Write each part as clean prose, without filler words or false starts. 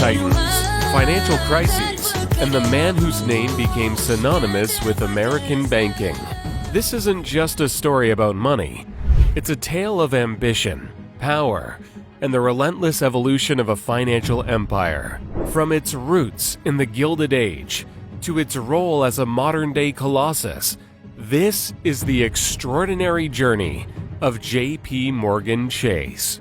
titans, financial crises, and the man whose name became synonymous with American banking. This isn't just a story about money. It's a tale of ambition, power, and the relentless evolution of a financial empire. From its roots in the Gilded Age to its role as a modern-day colossus, this is the extraordinary journey of J.P. Morgan Chase.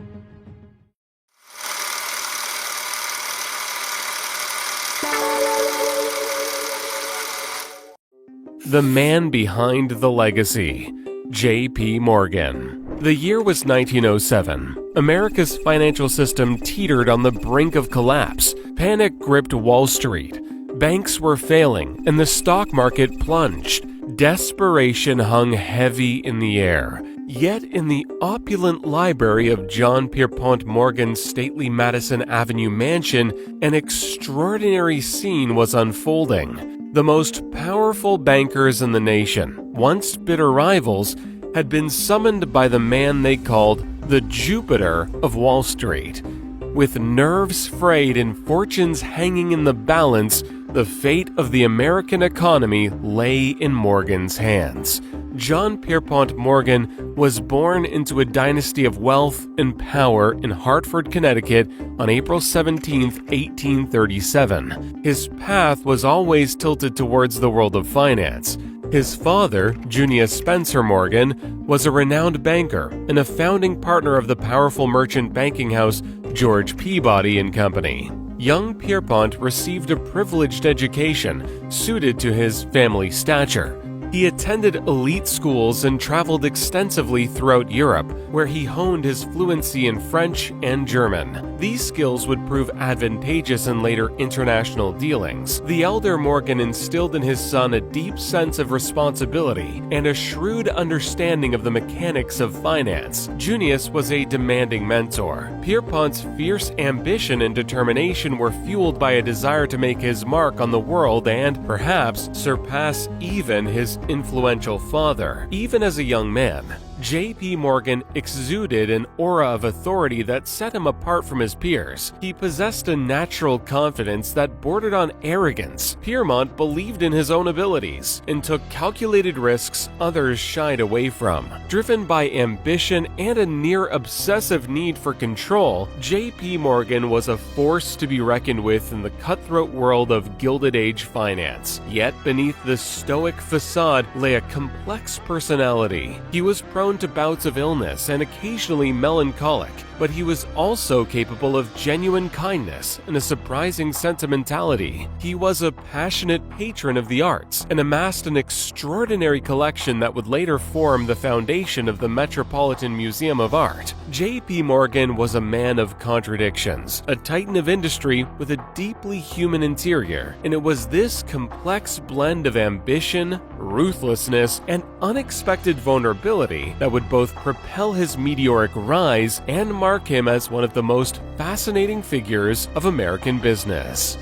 The man behind the legacy, J.P. Morgan. The year was 1907. America's financial system teetered on the brink of collapse. Panic gripped Wall Street. Banks were failing, and the stock market plunged. Desperation hung heavy in the air. Yet in the opulent library of John Pierpont Morgan's stately Madison Avenue mansion, an extraordinary scene was unfolding. The most powerful bankers in the nation, once bitter rivals, had been summoned by the man they called the Jupiter of Wall Street. With nerves frayed and fortunes hanging in the balance, the fate of the American economy lay in Morgan's hands. John Pierpont Morgan was born into a dynasty of wealth and power in Hartford, Connecticut on April 17, 1837. His path was always tilted towards the world of finance. His father, Junius Spencer Morgan, was a renowned banker and a founding partner of the powerful merchant banking house George Peabody and Company. Young Pierpont received a privileged education suited to his family stature. He attended elite schools and traveled extensively throughout Europe, where he honed his fluency in French and German. These skills would prove advantageous in later international dealings. The elder Morgan instilled in his son a deep sense of responsibility and a shrewd understanding of the mechanics of finance. Junius was a demanding mentor. Pierpont's fierce ambition and determination were fueled by a desire to make his mark on the world and, perhaps, surpass even his influential father. Even as a young man, J.P. Morgan exuded an aura of authority that set him apart from his peers. He possessed a natural confidence that bordered on arrogance. Pierpont believed in his own abilities and took calculated risks others shied away from. Driven by ambition and a near-obsessive need for control, J.P. Morgan was a force to be reckoned with in the cutthroat world of Gilded Age finance. Yet beneath the stoic facade lay a complex personality. He was prone to bouts of illness and occasionally melancholic, but he was also capable of genuine kindness and a surprising sentimentality. He was a passionate patron of the arts and amassed an extraordinary collection that would later form the foundation of the Metropolitan Museum of Art. J.P. Morgan was a man of contradictions, a titan of industry with a deeply human interior, and it was this complex blend of ambition, ruthlessness, and unexpected vulnerability that would both propel his meteoric rise and mark him as one of the most fascinating figures of American business.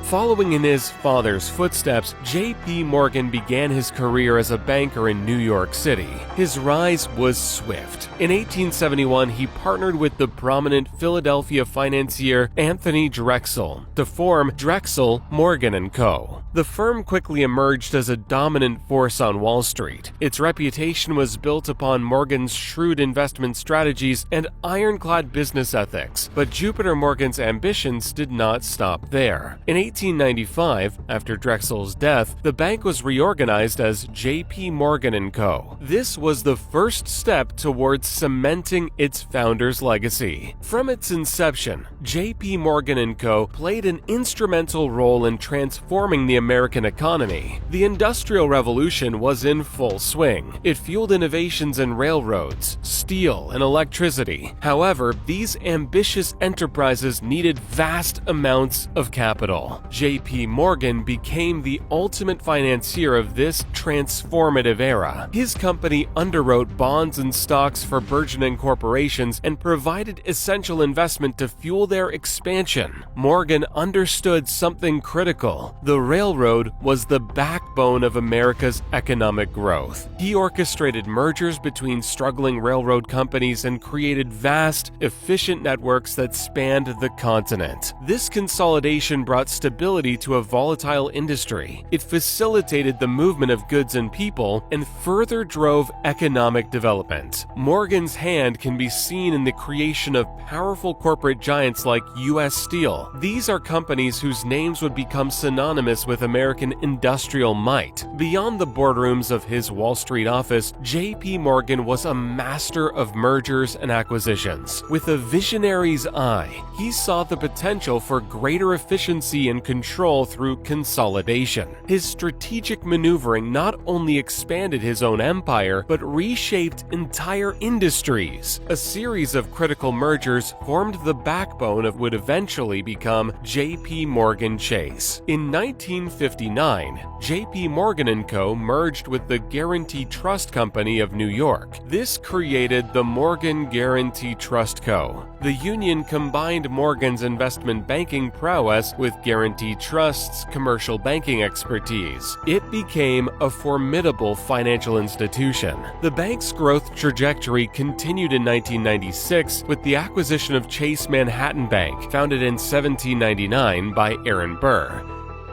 Following in his father's footsteps, J.P. Morgan began his career as a banker in New York City. His rise was swift. In 1871, he partnered with the prominent Philadelphia financier Anthony Drexel to form Drexel, Morgan & Co. The firm quickly emerged as a dominant force on Wall Street. Its reputation was built upon Morgan's shrewd investment strategies and ironclad business ethics, but Jupiter Morgan's ambitions did not stop there. In 1895, after Drexel's death, the bank was reorganized as J.P. Morgan & Co. This was the first step towards cementing its founder's legacy. From its inception, J.P. Morgan & Co. played an instrumental role in transforming the American economy. The Industrial Revolution was in full swing. It fueled innovations in railroads, steel, and electricity. However, these ambitious enterprises needed vast amounts of capital. J.P. Morgan became the ultimate financier of this transformative era. His company underwrote bonds and stocks for burgeoning corporations and provided essential investment to fuel their expansion. Morgan understood something critical. The railroad railroad was the backbone of America's economic growth. He orchestrated mergers between struggling railroad companies and created vast, efficient networks that spanned the continent. This consolidation brought stability to a volatile industry. It facilitated the movement of goods and people and further drove economic development. Morgan's hand can be seen in the creation of powerful corporate giants like U.S. Steel. These are companies whose names would become synonymous with American industrial might. Beyond the boardrooms of his Wall Street office, J.P. Morgan was a master of mergers and acquisitions. With a visionary's eye, he saw the potential for greater efficiency and control through consolidation. His strategic maneuvering not only expanded his own empire, but reshaped entire industries. A series of critical mergers formed the backbone of what would eventually become J.P. Morgan Chase. In 1959, J.P. Morgan & Co. merged with the Guaranty Trust Company of New York. This created the Morgan Guaranty Trust Co. The union combined Morgan's investment banking prowess with Guaranty Trust's commercial banking expertise. It became a formidable financial institution. The bank's growth trajectory continued in 1996 with the acquisition of Chase Manhattan Bank, founded in 1799 by Aaron Burr.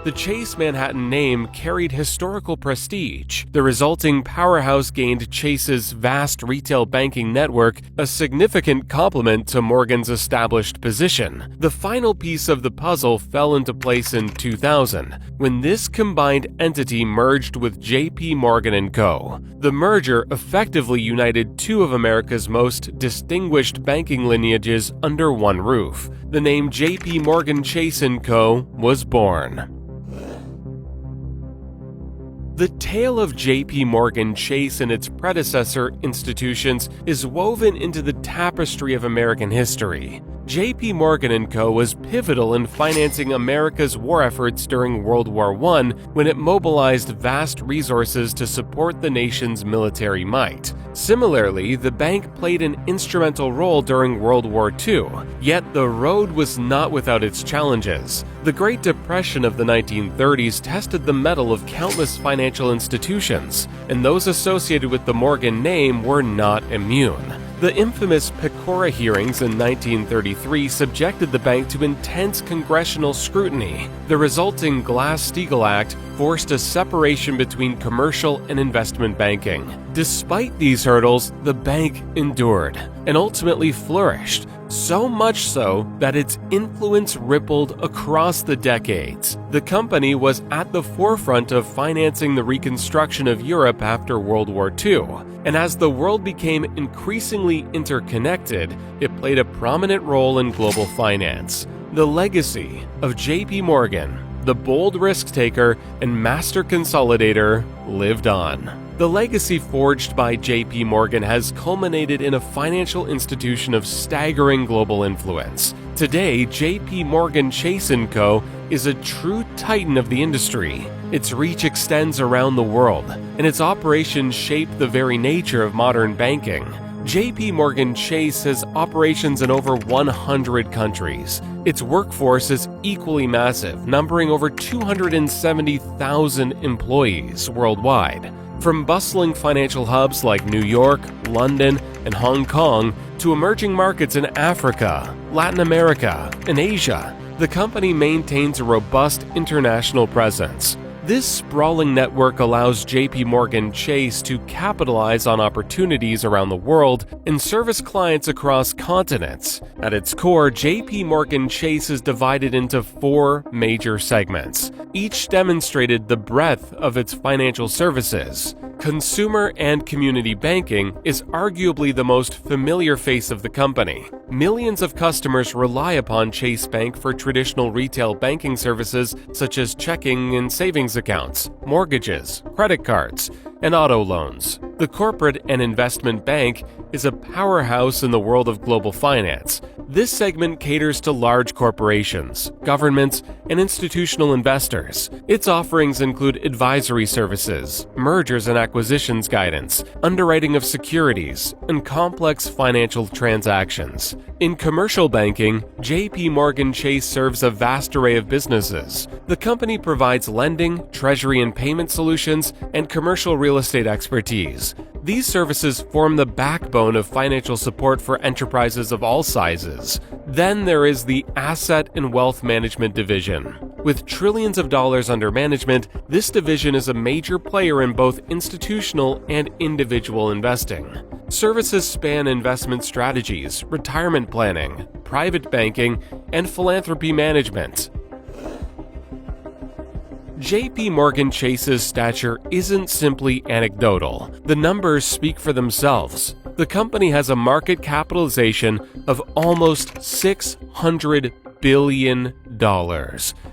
The Chase Manhattan name carried historical prestige. The resulting powerhouse gained Chase's vast retail banking network a significant complement to Morgan's established position. The final piece of the puzzle fell into place in 2000, when this combined entity merged with J.P. Morgan & Co. The merger effectively united two of America's most distinguished banking lineages under one roof. The name J.P. Morgan Chase & Co. was born. The tale of J.P. Morgan Chase and its predecessor institutions is woven into the tapestry of American history. J.P. Morgan & Co. was pivotal in financing America's war efforts during World War I when it mobilized vast resources to support the nation's military might. Similarly, the bank played an instrumental role during World War II, yet the road was not without its challenges. The Great Depression of the 1930s tested the mettle of countless financial institutions, and those associated with the Morgan name were not immune. The infamous Pecora hearings in 1933 subjected the bank to intense congressional scrutiny. The resulting Glass-Steagall Act forced a separation between commercial and investment banking. Despite these hurdles, the bank endured and ultimately flourished, so much so that its influence rippled across the decades. The company was at the forefront of financing the reconstruction of Europe after World War II, and as the world became increasingly interconnected, it played a prominent role in global finance. The legacy of J.P. Morgan, the bold risk-taker and master consolidator, lived on. The legacy forged by J.P. Morgan has culminated in a financial institution of staggering global influence. Today, J.P. Morgan Chase & Co. is a true titan of the industry. Its reach extends around the world, and its operations shape the very nature of modern banking. J.P. Morgan Chase has operations in over 100 countries. Its workforce is equally massive, numbering over 270,000 employees worldwide. From bustling financial hubs like New York, London, and Hong Kong to emerging markets in Africa, Latin America, and Asia, the company maintains a robust international presence. This sprawling network allows J.P. Morgan Chase to capitalize on opportunities around the world and service clients across continents. At its core, J.P. Morgan Chase is divided into four major segments. Each demonstrated the breadth of its financial services. Consumer and community banking is arguably the most familiar face of the company. Millions of customers rely upon Chase Bank for traditional retail banking services such as checking and savings accounts, mortgages, credit cards, and auto loans. The corporate and investment bank is a powerhouse in the world of global finance. This segment caters to large corporations, governments, and institutional investors. Its offerings include advisory services, mergers and acquisitions guidance, underwriting of securities, and complex financial transactions. In commercial banking, JP Morgan Chase serves a vast array of businesses. The company provides lending, treasury and payment solutions, and commercial real estate expertise. These services form the backbone of financial support for enterprises of all sizes. Then there is the Asset and Wealth Management Division. With trillions of dollars under management, this division is a major player in both institutional and individual investing. Services span investment strategies, retirement planning, private banking, and philanthropy management. JP Morgan Chase's stature isn't simply anecdotal. The numbers speak for themselves. The company has a market capitalization of almost $600 billion.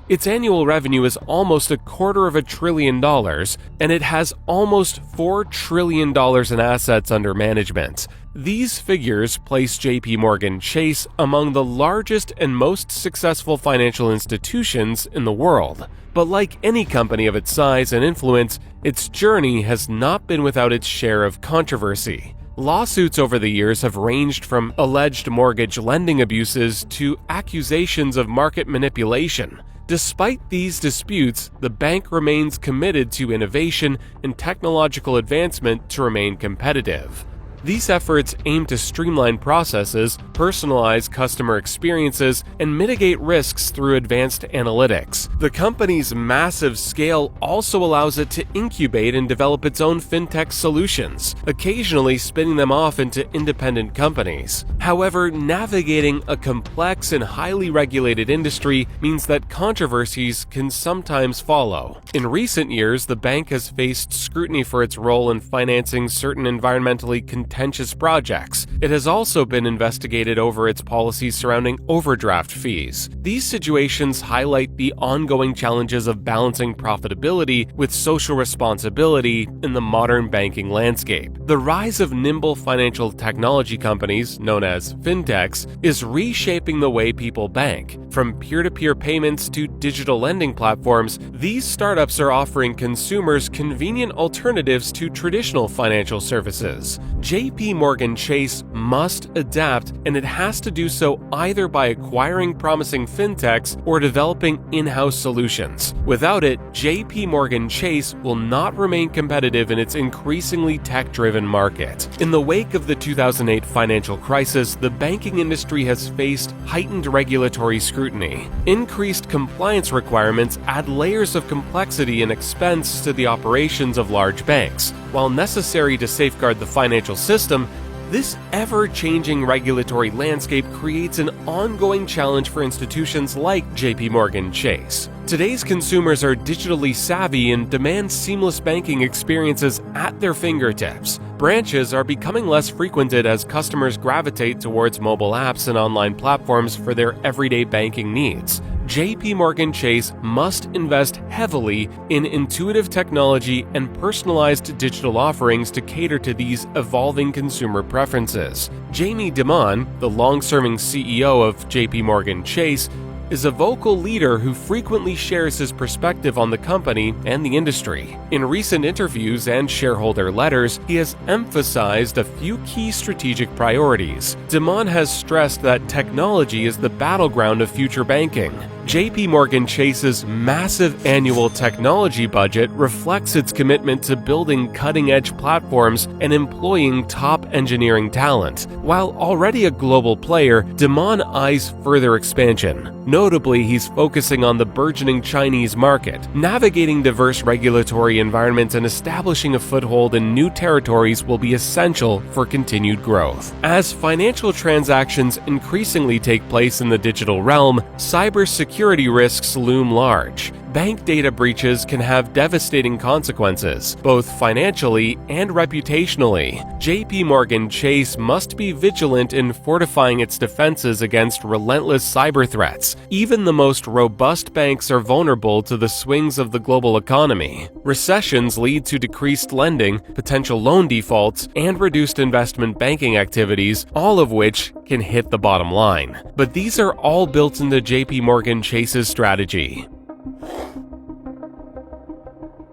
Its annual revenue is almost $250 billion, and it has almost $4 trillion in assets under management. These figures place JP Morgan Chase among the largest and most successful financial institutions in the world. But like any company of its size and influence, its journey has not been without its share of controversy. Lawsuits over the years have ranged from alleged mortgage lending abuses to accusations of market manipulation. Despite these disputes, the bank remains committed to innovation and technological advancement to remain competitive. These efforts aim to streamline processes, personalize customer experiences, and mitigate risks through advanced analytics. The company's massive scale also allows it to incubate and develop its own fintech solutions, occasionally spinning them off into independent companies. However, navigating a complex and highly regulated industry means that controversies can sometimes follow. In recent years, the bank has faced scrutiny for its role in financing certain environmentally contentious projects. It has also been investigated over its policies surrounding overdraft fees. These situations highlight the ongoing challenges of balancing profitability with social responsibility in the modern banking landscape. The rise of nimble financial technology companies, known as fintechs, is reshaping the way people bank. From peer-to-peer payments to digital lending platforms, these startups are offering consumers convenient alternatives to traditional financial services. JP Morgan Chase must adapt, and it has to do so either by acquiring promising fintechs or developing in-house solutions. Without it, JP Morgan Chase will not remain competitive in its increasingly tech-driven market. In the wake of the 2008 financial crisis, the banking industry has faced heightened regulatory scrutiny. Increased compliance requirements add layers of complexity and expense to the operations of large banks. While necessary to safeguard the financial system, this ever-changing regulatory landscape creates an ongoing challenge for institutions like JP Morgan Chase. Today's consumers are digitally savvy and demand seamless banking experiences at their fingertips. Branches are becoming less frequented as customers gravitate towards mobile apps and online platforms for their everyday banking needs. JP Morgan Chase must invest heavily in intuitive technology and personalized digital offerings to cater to these evolving consumer preferences. Jamie Dimon, the long-serving CEO of JP Morgan Chase, is a vocal leader who frequently shares his perspective on the company and the industry. In recent interviews and shareholder letters, he has emphasized a few key strategic priorities. Dimon has stressed that technology is the battleground of future banking. JP Morgan Chase's massive annual technology budget reflects its commitment to building cutting-edge platforms and employing top engineering talent. While already a global player, Dimon eyes further expansion. Notably, he's focusing on the burgeoning Chinese market. Navigating diverse regulatory environments and establishing a foothold in new territories will be essential for continued growth. As financial transactions increasingly take place in the digital realm, cybersecurity risks loom large. bank data breaches can have devastating consequences, both financially and reputationally. JP Morgan Chase must be vigilant in fortifying its defenses against relentless cyber threats. Even the most robust banks are vulnerable to the swings of the global economy. Recessions lead to decreased lending, potential loan defaults, and reduced investment banking activities, all of which can hit the bottom line. But these are all built into JP Morgan Chase's strategy.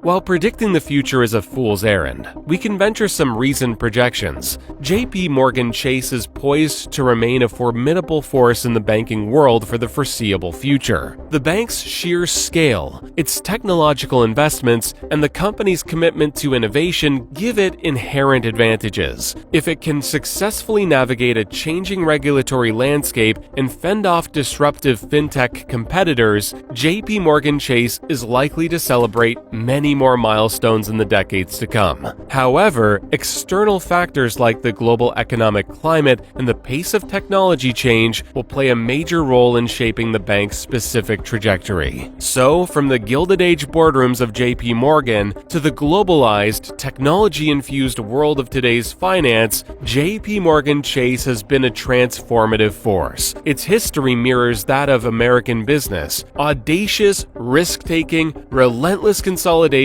While predicting the future is a fool's errand, we can venture some reasoned projections. JP Morgan Chase is poised to remain a formidable force in the banking world for the foreseeable future. The bank's sheer scale, its technological investments, and the company's commitment to innovation give it inherent advantages. If it can successfully navigate a changing regulatory landscape and fend off disruptive fintech competitors, JP Morgan Chase is likely to celebrate many more milestones in the decades to come. However, external factors like the global economic climate and the pace of technology change will play a major role in shaping the bank's specific trajectory. So, from the Gilded Age boardrooms of JP Morgan to the globalized, technology-infused world of today's finance, JP Morgan Chase has been a transformative force. Its history mirrors that of American business: audacious, risk-taking, relentless consolidation,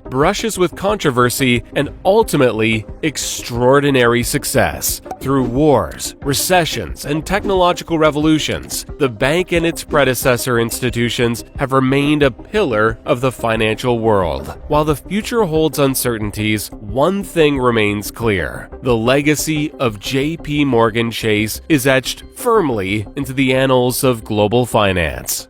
brushes with controversy, and ultimately extraordinary success. Through wars, recessions, and technological revolutions, the bank and its predecessor institutions have remained a pillar of the financial world. While the future holds uncertainties, one thing remains clear: the legacy of JP Morgan Chase is etched firmly into the annals of global finance.